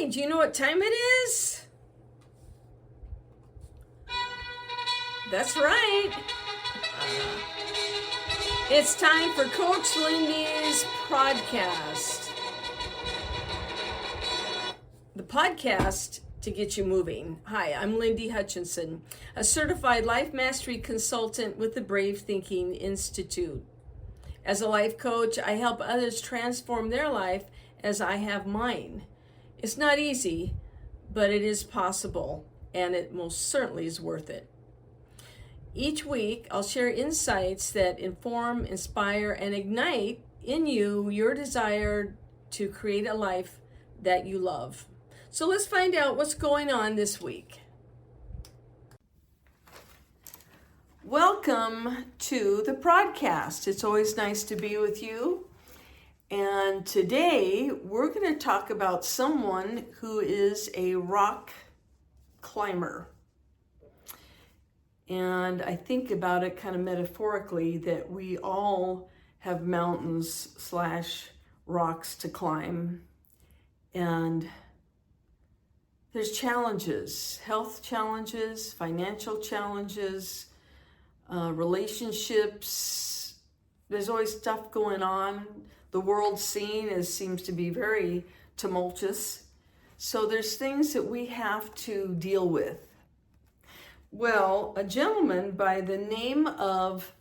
Hey, do you know what time it is? That's right. It's time for Coach Lindy's podcast. The podcast to get you moving. Hi, I'm Lindy Hutchinson, a certified life mastery consultant with the Brave Thinking Institute. As a life coach, I help others transform their life as I have mine. It's not easy, but it is possible, and it most certainly is worth it. Each week, I'll share insights that inform, inspire, and ignite in you your desire to create a life that you love. So let's find out what's going on this week. Welcome to the podcast. It's always nice to be with you. And today we're going to talk about someone who is a rock climber. And I think about it kind of metaphorically that we all have mountains / rocks to climb. And there's challenges, health challenges, financial challenges, relationships. There's always stuff going on. The world scene seems to be very tumultuous. So there's things that we have to deal with. Well, a gentleman by the name of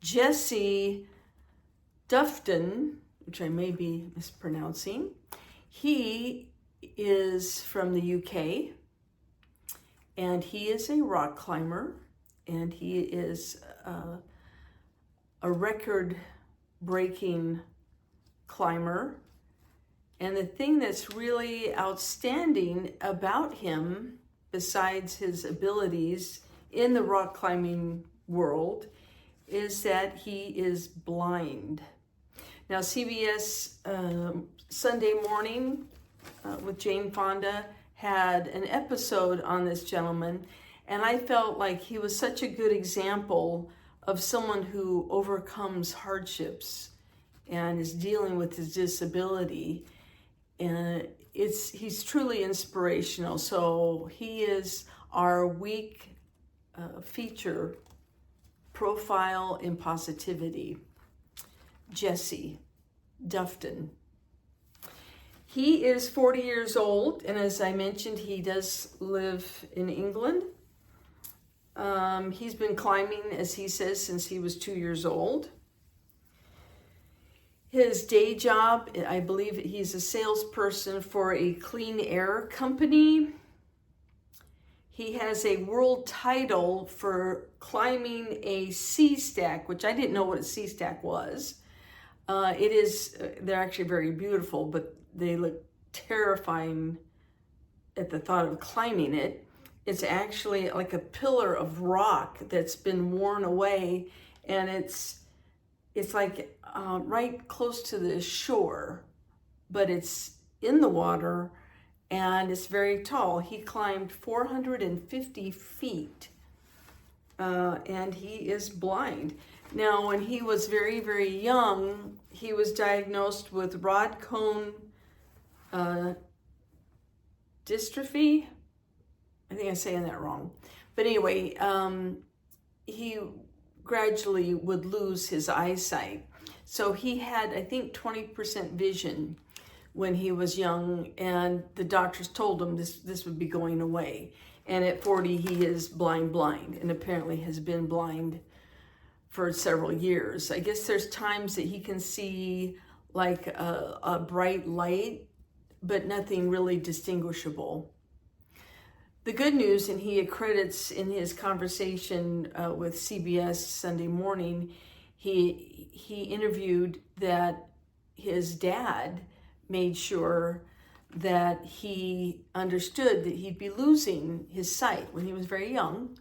Jesse Dufton, which I may be mispronouncing, he is from the UK, and he is a rock climber, and he is a record-breaking climber. And the thing that's really outstanding about him, besides his abilities in the rock climbing world, is that he is blind. Now, CBS Sunday Morning with Jane Fonda had an episode on this gentleman, and I felt like he was such a good example of someone who overcomes hardships and is dealing with his disability. And he's truly inspirational. So he is our week feature profile in positivity. Jesse Dufton. He is 40 years old, and as I mentioned, he does live in England. He's been climbing, as he says, since he was 2 years old. His day job, I believe he's a salesperson for a clean air company. He has a world title for climbing a sea stack, which I didn't know what a sea stack was. They're actually very beautiful, but they look terrifying at the thought of climbing it. It's actually like a pillar of rock that's been worn away, and it's like right close to the shore, but it's in the water, and it's very tall. He climbed 450 feet, and he is blind. Now, when he was very, very young, he was diagnosed with rod cone dystrophy. I think I'm saying that wrong. But anyway, he gradually would lose his eyesight. So he had, I think, 20% vision when he was young, and the doctors told him this would be going away. And at 40, he is blind, and apparently has been blind for several years. I guess there's times that he can see like a bright light, but nothing really distinguishable. The good news, and he accredits in his conversation with CBS Sunday Morning, he interviewed that his dad made sure that he understood that he'd be losing his sight when he was very young,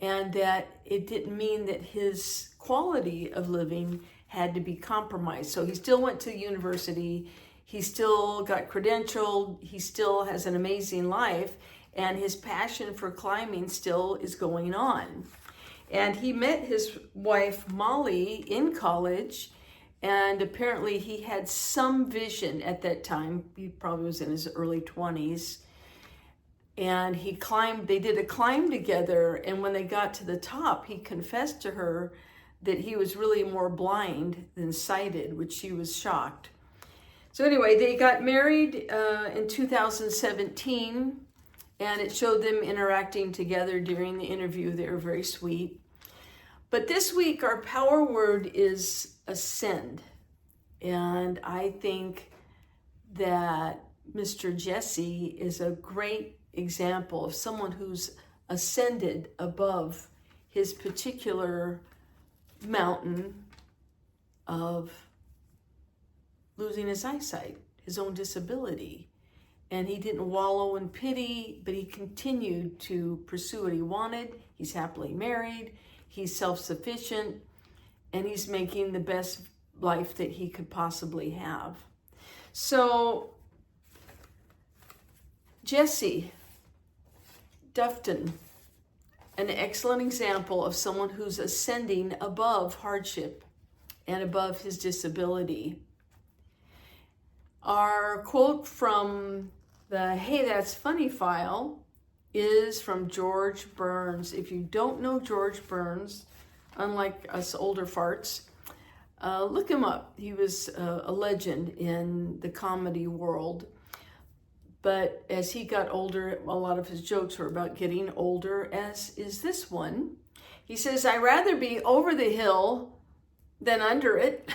and that it didn't mean that his quality of living had to be compromised. So he still went to university, he still got credentialed, he still has an amazing life, and his passion for climbing still is going on. And he met his wife, Molly, in college, And apparently he had some vision at that time. He probably was in his early 20s. And they did a climb together. And when they got to the top, he confessed to her that he was really more blind than sighted, which she was shocked. So anyway, they got married in 2017, and it showed them interacting together during the interview. They were very sweet. But this week, our power word is ascend. And I think that Mr. Jesse is a great example of someone who's ascended above his particular mountain of losing his eyesight, his own disability. And he didn't wallow in pity, but he continued to pursue what he wanted. He's happily married, he's self-sufficient, and he's making the best life that he could possibly have. So, Jesse Dufton, an excellent example of someone who's ascending above hardship and above his disability. Our quote from the Hey That's Funny file is from George Burns. If you don't know George Burns, unlike us older farts, look him up. He was a legend in the comedy world. But as he got older, a lot of his jokes were about getting older, as is this one. He says, I'd rather be over the hill than under it.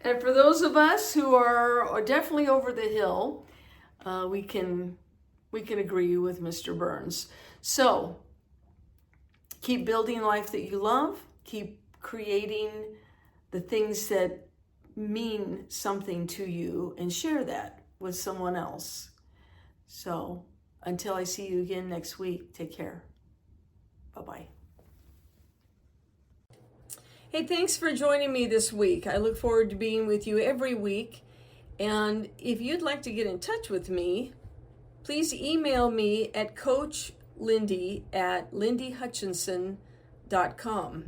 And for those of us who are definitely over the hill, we can agree with Mr. Burns. So keep building life that you love. Keep creating the things that mean something to you and share that with someone else. So until I see you again next week, take care. Bye-bye. Hey, thanks for joining me this week. I look forward to being with you every week. And if you'd like to get in touch with me, please email me at coachlindy@lindyhutchinson.com.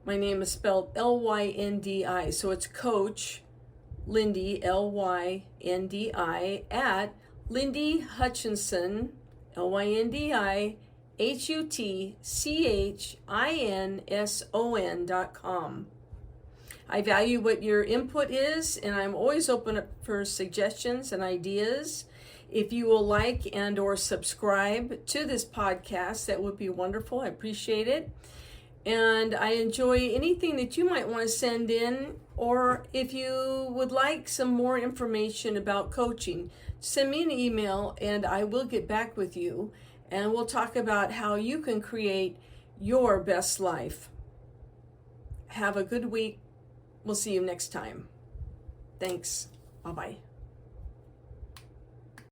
My name is spelled L-Y-N-D-I, so it's Coach Lindy, L-Y-N-D-I, at Lindy Hutchinson, LYNDIHUTCHINSON.com. I value what your input is, and I'm always open for suggestions and ideas. If you will like and or subscribe to this podcast, that would be wonderful. I appreciate it. And I enjoy anything that you might want to send in, or if you would like some more information about coaching, send me an email and I will get back with you, and we'll talk about how you can create your best life. Have a good week. We'll see you next time. Thanks. Bye-bye.